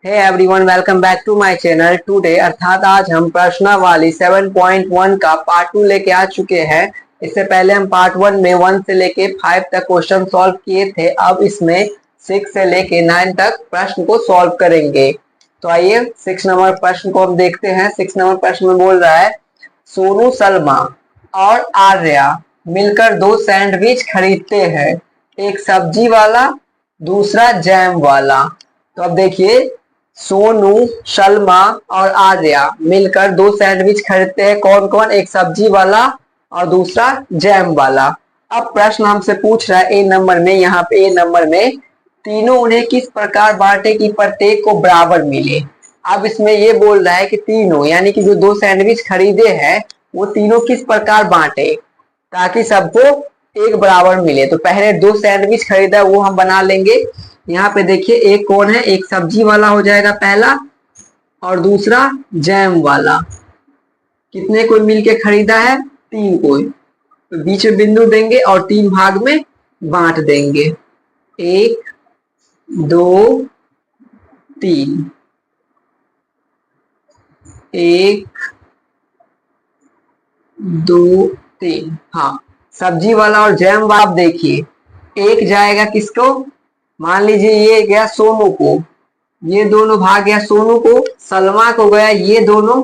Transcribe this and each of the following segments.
Hey everyone, welcome back to my channel. Today अर्थात आज हम प्रश्नावली 7.1 का पार्ट 2 लेके आ चुके हैं। इससे पहले हम पार्ट 1 में 1 से लेके 5 तक क्वेश्चन सॉल्व किए थे। अब इसमें 6 से लेके 9 तक प्रश्न को सॉल्व करेंगे। तो आइए 6 नंबर प्रश्न को हम देखते हैं। 6 नंबर प्रश्न में बोल रहा है, सोनू, सलमा और आर्या मिलकर 2 सैंडविच खरीदते हैं, एक सब्जी वाला, दूसरा जैम वाला। तो अब देखिए, सोनू, सलमा और आर्या मिलकर 2 सैंडविच खरीदते हैं। कौन कौन? एक सब्जी वाला और दूसरा जैम वाला। अब प्रश्न हमसे पूछ रहा है ए नंबर में, यहाँ पे ए नंबर में, तीनों उन्हें किस प्रकार बांटे कि प्रत्येक को बराबर मिले। अब इसमें ये बोल रहा है कि तीनों यानी कि जो 2 सैंडविच खरीदे हैं वो तीनों किस प्रकार बांटे ताकि सबको एक बराबर मिले। तो पहले 2 सैंडविच खरीदा वो हम बना लेंगे। यहाँ पे देखिए, एक कौन है, एक सब्जी वाला हो जाएगा पहला, और दूसरा जैम वाला। कितने को मिलके खरीदा है? 3 को। तो बीच में बिंदु देंगे और 3 भाग में बांट देंगे। 1 2 3, 1 2 3। हाँ, सब्जी वाला और जैम वाला। आप देखिए, एक जाएगा किसको? मान लीजिए ये गया सोनू को, ये दोनों भाग गया सोनू को। सलमा को गया ये दोनों,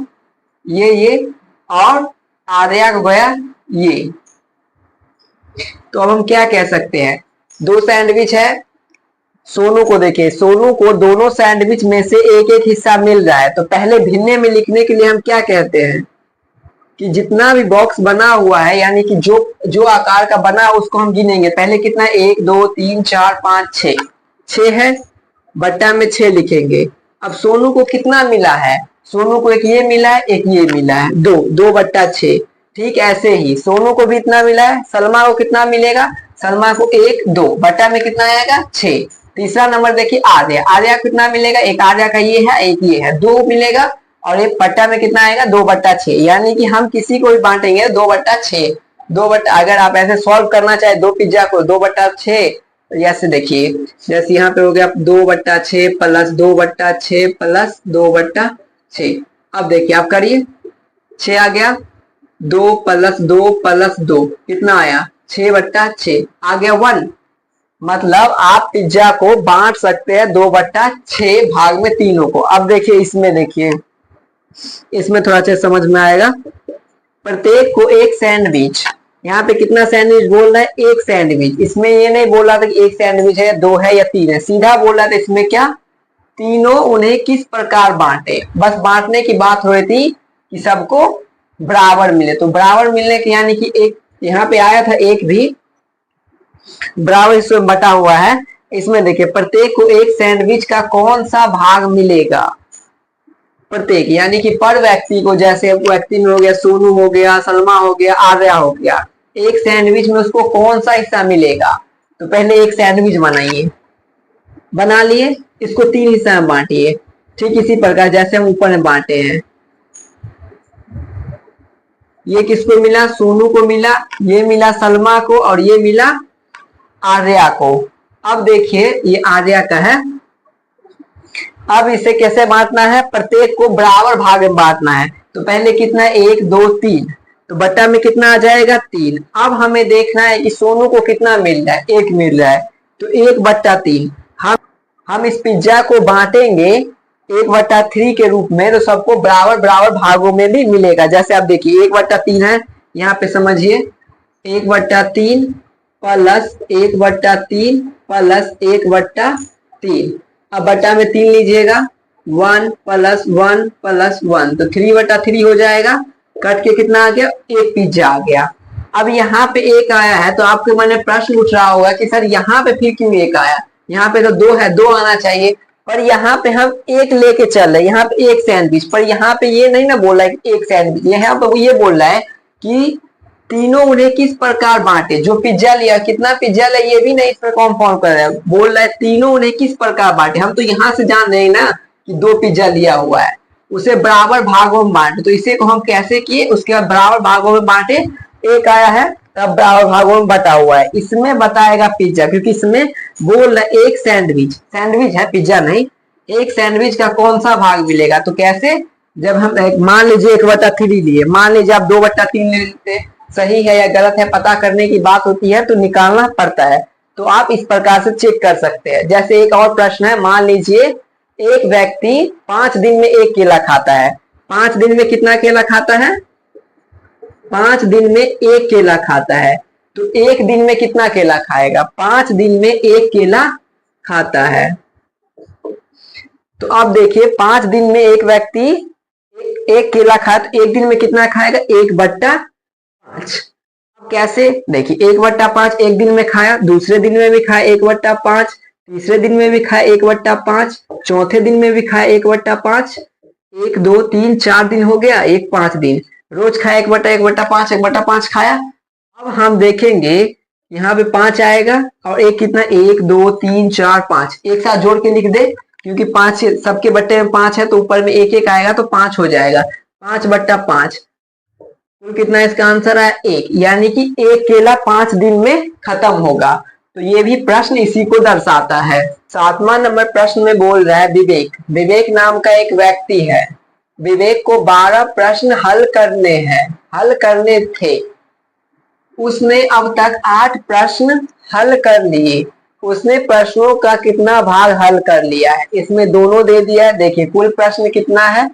ये और आर्या को गया ये। तो अब हम क्या कह सकते हैं? 2 सैंडविच है, सोनू को देखिए, सोनू को दोनों सैंडविच में से एक एक हिस्सा मिल रहा है। तो पहले भिन्ने में लिखने के लिए हम क्या कहते हैं कि जितना भी बॉक्स बना हुआ है यानी कि जो आकार का बना है उसको हम गिनेंगे। पहले कितना? 1 2 3 4 5 6, 6 है, बट्टा में 6 लिखेंगे। अब सोनू को कितना मिला है? सोनू को एक ये मिला है, एक ये मिला है, 2 2 बट्टा 6। ठीक ऐसे ही सोनू को भी इतना मिला है। सलमा को कितना मिलेगा? सलमा को 1 2 बट्टा में कितना आएगा? 6। तीसरा नंबर देखिए, आर्या, आर्या को कितना मिलेगा? एक आर्या का ये है, एक ये है, 2 मिलेगा, और एक बट्टा में कितना आएगा? 2 बट्टा 6। यानी कि हम किसी को भी बांटेंगे 2 बट्टा 6। 2 बट्टा, अगर आप ऐसे सॉल्व करना चाहे 2 पिज्जा को 2 बट्टा 6, तो ऐसे देखिए, जैसे यहाँ पे हो गया 2 बट्टा 6 प्लस 2 बट्टा 6 प्लस 2 बट्टा 6। अब देखिए आप करिए, 6 आ गया, 2 प्लस 2 प्लस 2 कितना आया? 6 बट्टा 6 आ गया 1। मतलब आप पिज्जा को बांट सकते हैं 2 बट्टा 6 भाग में तीनों को। अब देखिए इसमें, देखिए इसमें थोड़ा अच्छा समझ में आएगा। प्रत्येक को एक सैंडविच, यहाँ पे कितना सैंडविच बोल रहा है? एक सैंडविच। इसमें ये नहीं बोला था कि एक सैंडविच है, 2 है या 3 है, सीधा बोला था इसमें क्या? तीनों उन्हें किस प्रकार बांटे। बस बांटने की बात हो रही थी कि सबको बराबर मिले। तो बराबर मिलने के यानी कि एक यहाँ पे आया था, एक भी बराबर इसमें बटा हुआ है। इसमें देखिए, प्रत्येक को एक सैंडविच का कौन सा भाग मिलेगा? प्रत्येक यानी कि पर व्यक्ति को, जैसे व्यक्ति में हो गया सोनू हो गया, सलमा हो गया, आर्या हो गया, एक सैंडविच में उसको कौन सा हिस्सा मिलेगा? तो पहले एक सैंडविच बनाइए, बना लिए, इसको 3 हिस्सा में बांटिए। ठीक इसी प्रकार जैसे हम ऊपर में बांटे हैं। ये किसको मिला? सोनू को मिला, ये मिला सलमा को, और ये मिला आर्या को। अब देखिए ये आर्या का है। अब इसे कैसे बांटना है? प्रत्येक को बराबर भाग में बांटना है। तो पहले कितना है? 1 2 3, तो बट्टा में कितना आ जाएगा? 3। अब हमें देखना है कि सोनू को कितना मिल रहा है? 1 मिल रहा है, तो 1 बट्टा 3। हम इस पिज्जा को बांटेंगे 1 बट्टा 3 के रूप में, तो सबको बराबर बराबर भागों में भी मिलेगा। जैसे आप देखिए 1 बट्टा 3 है, यहाँ पे समझिए 1 बट्टा 3 प्लस 1 बट्टा 3 प्लस 1 बट्टा 3। अब बट्टा में 3 लीजिएगा, 1 प्लस 1 प्लस 1, तो 3 बट्टा 3 हो जाएगा। कट के कितना आ गया? 1 पिज्जा आ गया। अब यहाँ पे 1 आया है, तो आपके मन में प्रश्न उठ रहा होगा कि सर यहाँ पे फिर क्यों 1 आया? यहाँ पे तो 2 है, 2 आना चाहिए। पर यहाँ पे हम 1 लेके चल रहे हैं, यहाँ पे 1 सैंडविच, पर यहाँ पे ये नहीं ना बोला है कि 1 सैंडविच, यहाँ पे ये बोल रहा है कि तीनों उन्हें किस प्रकार बांटे। जो पिज्जा लिया, कितना पिज्जा लिया ये भी नहीं इसमें कॉन्फर्म कर रहा है, बोल रहा है तीनों उन्हें किस प्रकार बांटे। हम तो यहाँ से जान रहे हैं ना कि 2 पिज्जा लिया हुआ है, उसे बराबर भागों में बांटे। तो इसे को हम कैसे किए? उसके बाद बराबर भागों में बांटे, 1 आया है तब बराबर भागों में बटा हुआ है। इसमें बताएगा पिज्जा, क्योंकि इसमें बोल रहा है 1 सैंडविच, सैंडविच है पिज्जा नहीं, एक सैंडविच का कौन सा भाग मिलेगा? तो कैसे, जब हम मान लीजिए 1/3 लिए, मान लीजिए आप 2/3 ले लेते, सही है या गलत है पता करने की बात होती है तो निकालना पड़ता है। तो आप इस प्रकार से चेक कर सकते हैं। जैसे एक और प्रश्न है, मान लीजिए एक व्यक्ति 5 दिन में एक केला खाता है। 5 दिन में कितना केला खाता है? 5 दिन में एक केला खाता है। तो एक दिन में कितना केला खाएगा? 5 दिन में एक केला खाता है। तो अब देखिए 5 दिन में एक व्यक्ति एक केला खाया तो एक दिन में कितना खाएगा? 1/5। कैसे? देखिए 1/5 एक दिन में खाया, दूसरे दिन में भी खाया 1/5, तीसरे दिन में भी खाया 1/5, चौथे दिन में भी खाया 1/5। 1 2 3 4 दिन हो गया, 5 दिन रोज खाया 1/5 1/5 खाया। अब हम देखेंगे यहाँ पे 5 आएगा और एक कितना, 1 2 3 4 5 एक साथ जोड़ के लिख दे, क्योंकि 5 सबके बट्टे में 5 है तो ऊपर में 1 1 आएगा तो 5 हो जाएगा। 5/5 कुल कितना इसका आंसर है? 1, यानी कि एक केला 5 दिन में खत्म होगा। तो ये भी प्रश्न इसी को दर्शाता है। 7वां नंबर प्रश्न में बोल रहा है विवेक। विवेक नाम का एक व्यक्ति है। विवेक को 12 प्रश्न हल करने थे। उसने अब तक 8 प्रश्न हल कर लिए। उसने प्रश्नों का कितना भाग हल कर लिया है? इसमें दोनों दे दिया है। देखिए कुल प्रश्न कितना है,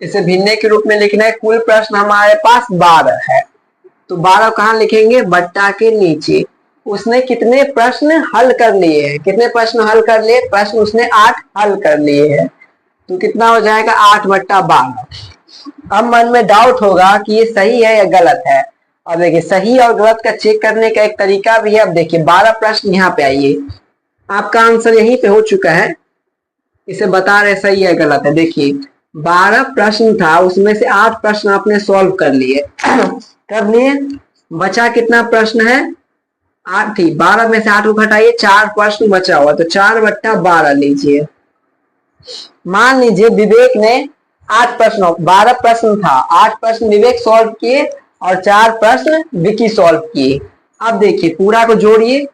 इसे भिन्ने के रूप में लिखना है। कुल प्रश्न हमारे पास 12 है, तो 12 कहाँ लिखेंगे? बट्टा के नीचे। उसने कितने प्रश्न हल कर लिए हैं? कितने प्रश्न हल कर लिए? प्रश्न उसने 8 हल कर लिए हैं, तो कितना हो जाएगा? 8/12। अब मन में डाउट होगा कि ये सही है या गलत है। और देखिए सही और गलत का चेक करने का एक तरीका भी है। अब देखिए 12 प्रश्न यहाँ पे आइए, आपका आंसर यहीं पे हो चुका है, इसे बता रहे सही है गलत है। देखिए 12 प्रश्न था, उसमें से 8 प्रश्न आपने सॉल्व कर लिए कर लिए। बचा कितना प्रश्न है? 8 ही। 12 में से 8 को घटाइए, 4 प्रश्न बचा हुआ, तो 4/12 लीजिए। मान लीजिए विवेक ने 8 प्रश्न, 12 प्रश्न था, 8 प्रश्न विवेक सॉल्व किए और 4 प्रश्न विकी सॉल्व किए। अब देखिए पूरा को जोड़िए,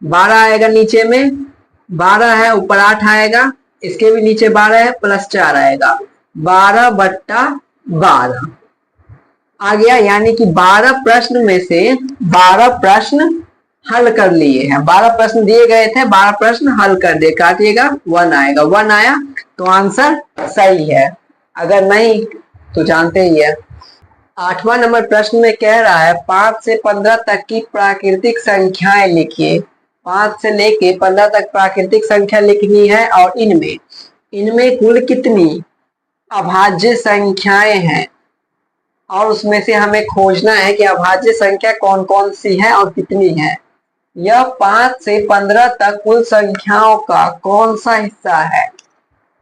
12 आएगा नीचे में, 12 है ऊपर 8 आएगा, इसके भी नीचे 12 है प्लस 4 आएगा, 12/12 आ गया। यानी कि 12 प्रश्न में से 12 प्रश्न हल कर लिए हैं। 12 प्रश्न दिए गए थे, 12 प्रश्न हल कर दिए। काटिएगा 1 आएगा, 1 आया तो आंसर सही है। अगर नहीं तो जानते ही है। 8वां नंबर प्रश्न में कह रहा है 5 से 15 तक की प्राकृतिक संख्याएं लिखिए। 5 से लेके 15 तक प्राकृतिक संख्या लिखनी है और इनमें कुल कितनी अभाज्य संख्याएं हैं, और उसमें से हमें खोजना है कि अभाज्य संख्या कौन कौन सी है और कितनी है। यह 5 से 15 तक कुल संख्याओं का कौन सा हिस्सा है,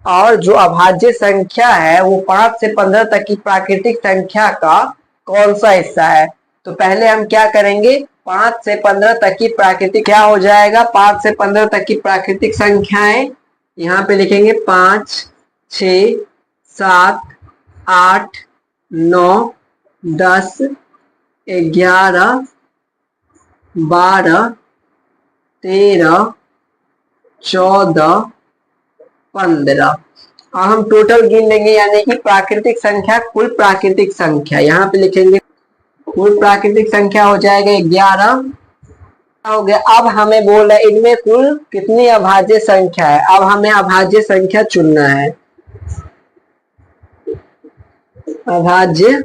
और जो अभाज्य संख्या है वो 5 से 15 तक की प्राकृतिक संख्या का कौन सा हिस्सा है। तो पहले हम क्या करेंगे, 5 से 15 तक की प्राकृतिक क्या हो जाएगा? 5 से 15 तक की प्राकृतिक संख्याएं यहाँ पे लिखेंगे 5 6 7 8 9 10 11 12 13 14 15। और हम टोटल गिन लेंगे, यानी कि प्राकृतिक संख्या, कुल प्राकृतिक संख्या यहाँ पे लिखेंगे। कुल प्राकृतिक संख्या हो जाएगा 11 हो गया। अब हमें बोल रहा है इनमें कुल कितनी अभाज्य संख्या है। अब हमें अभाज्य संख्या चुनना है। अभाज्य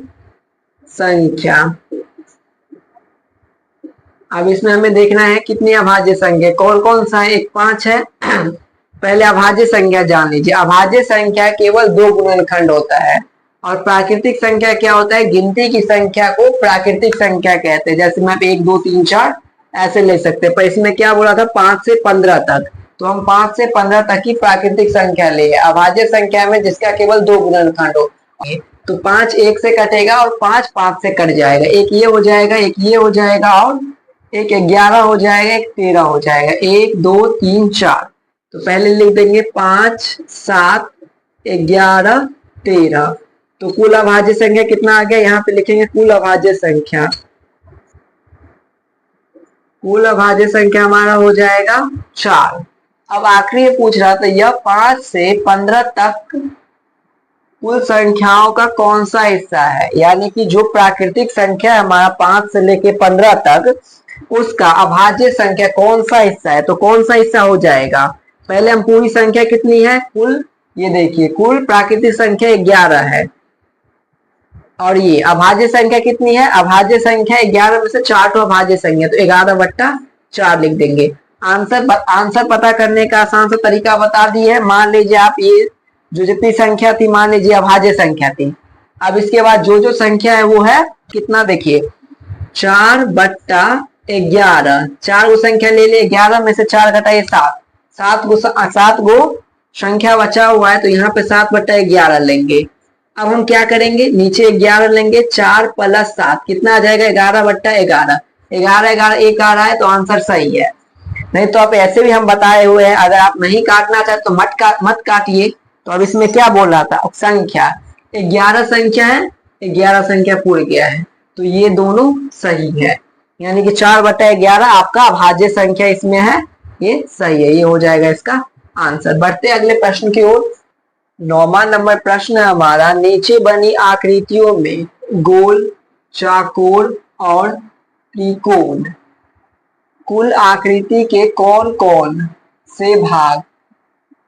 संख्या, अब इसमें हमें देखना है कितनी अभाज्य संख्या, कौन कौन सा है। एक 5 है। पहले अभाज्य संख्या जान लीजिए। अभाज्य संख्या केवल 2 गुणनखंड होता है, और प्राकृतिक संख्या क्या होता है? गिनती की संख्या को प्राकृतिक संख्या कहते हैं। जैसे मैं 1 2 3 4 ऐसे ले सकते हैं, पर इसमें क्या बोला था? 5 से 15 तक। तो हम 5 से 15 तक की प्राकृतिक संख्या ले। अभाज्य संख्या में जिसका केवल 2 गुणनखंड हो, तो 5 1 से कटेगा और 5 5 से कट जाएगा। एक ये हो जाएगा, एक ये हो जाएगा, और एक 11 हो जाएगा, एक 13 हो जाएगा। 1 2 3 4। तो पहले लिख देंगे 5 7 11 13। तो कुल अभाज्य संख्या कितना आ गया? यहाँ पे लिखेंगे कुल अभाज्य संख्या। कुल अभाज्य संख्या हमारा हो जाएगा 4। अब आखिरी ये पूछ रहा था यह 5 से 15 तक कुल संख्याओं का कौन सा हिस्सा है, यानी कि जो प्राकृतिक संख्या है हमारा 5 से लेके 15 तक, उसका अभाज्य संख्या कौन सा हिस्सा है। तो कौन सा हिस्सा हो जाएगा, पहले हम पूरी संख्या कितनी है कुल, ये देखिए कुल प्राकृतिक संख्या 11 है, और ये अभाज्य संख्या कितनी है, अभाज्य संख्या 11 में से 4 तो अभाज्य संख्या, तो 11/4 लिख देंगे। आंसर पता करने का आसान सा तरीका बता दिए है। मान लीजिए आप ये जो जितनी संख्या थी मान लीजिए अभाज्य संख्या थी, अब इसके बाद जो जो संख्या है वो है कितना, देखिए 4/11, 4 गो संख्या ले ले, 11 में से 4 घटाइए 7, 7 गो संख्या बचा हुआ है, तो यहाँ पे 7/11 लेंगे। अब हम क्या करेंगे, नीचे 11 लेंगे, 4 + 7 कितना आ जाएगा 11/11, 11 एक आ रहा है तो आंसर सही है। नहीं तो आप ऐसे भी हम बताए हुए हैं, अगर आप नहीं काटना चाहते तो मत काटिए। तो अब इसमें क्या बोल रहा था, संख्या 11 संख्या है, 11 संख्या पूर्ण गया है, तो ये दोनों सही है, यानी कि 4/11 आपका अभाज्य संख्या इसमें है, ये सही है, ये हो जाएगा इसका आंसर। बढ़ते अगले प्रश्न की ओर। 9वां नंबर प्रश्न है हमारा, नीचे बनी आकृतियों में गोल, चौकोर और त्रिकोण कुल आकृति के कौन कौन से भाग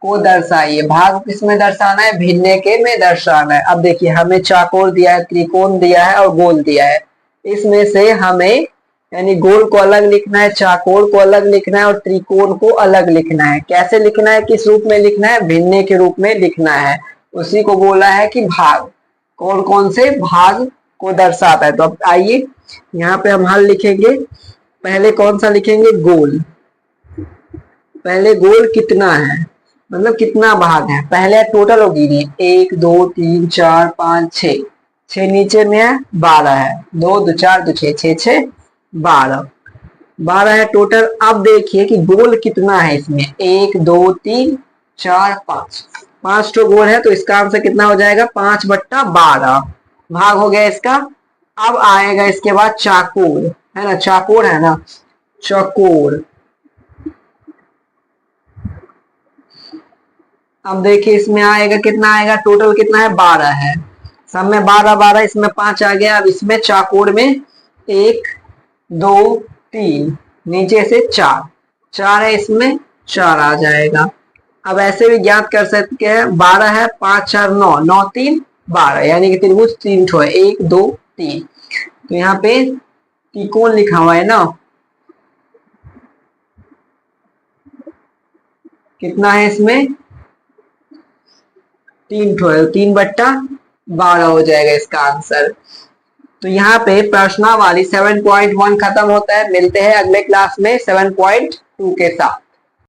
को दर्शाइए। भाग किसमें दर्शाना है, भिन्ने के में दर्शाना है। अब देखिए हमें चौकोर दिया है, त्रिकोण दिया है और गोल दिया है, इसमें से हमें यानी गोल को अलग लिखना है, चौकोर को अलग लिखना है और त्रिकोण को अलग लिखना है। कैसे लिखना है, किस रूप में लिखना है, भिन्ने के रूप में लिखना है, उसी को बोला है कि भाग, कौन कौन से भाग को दर्शाता है। तो अब आइए यहाँ पे हम हल लिखेंगे। पहले कौन सा लिखेंगे, गोल। पहले गोल कितना है, मतलब कितना भाग है, पहले टोटल होगी 1 2 3 4 5 6, 6 नीचे में है 12 है, 2 2 4 2 6 6 6 12 है टोटल। अब देखिए कि गोल कितना है इसमें, 1 2 3 4 5 तो गोल है, तो इसका आंसर कितना हो जाएगा 5/12 भाग हो गया इसका। अब आएगा इसके बाद चौकोर, है ना, चौकोर है ना, चौकोर। अब देखिए इसमें आएगा कितना आएगा, टोटल कितना है 12 है, सब में 12 12, इसमें 5 आ गया। अब इसमें चौकोर में 1 2 3 नीचे से 4 है, इसमें 4 आ जाएगा। अब ऐसे भी ज्ञात कर सकते हैं, 12 है, 5 4 9, 9 3 12, यानी कि त्रिभुज 3 ठो है, 1 2 3। तो यहाँ पे त्रिकोण लिखा हुआ है ना, कितना है इसमें 3 ठो है, 3/12 हो जाएगा इसका आंसर। तो यहाँ पे प्रश्नावली 7.1 खत्म होता है। मिलते हैं अगले क्लास में 7.2 के साथ।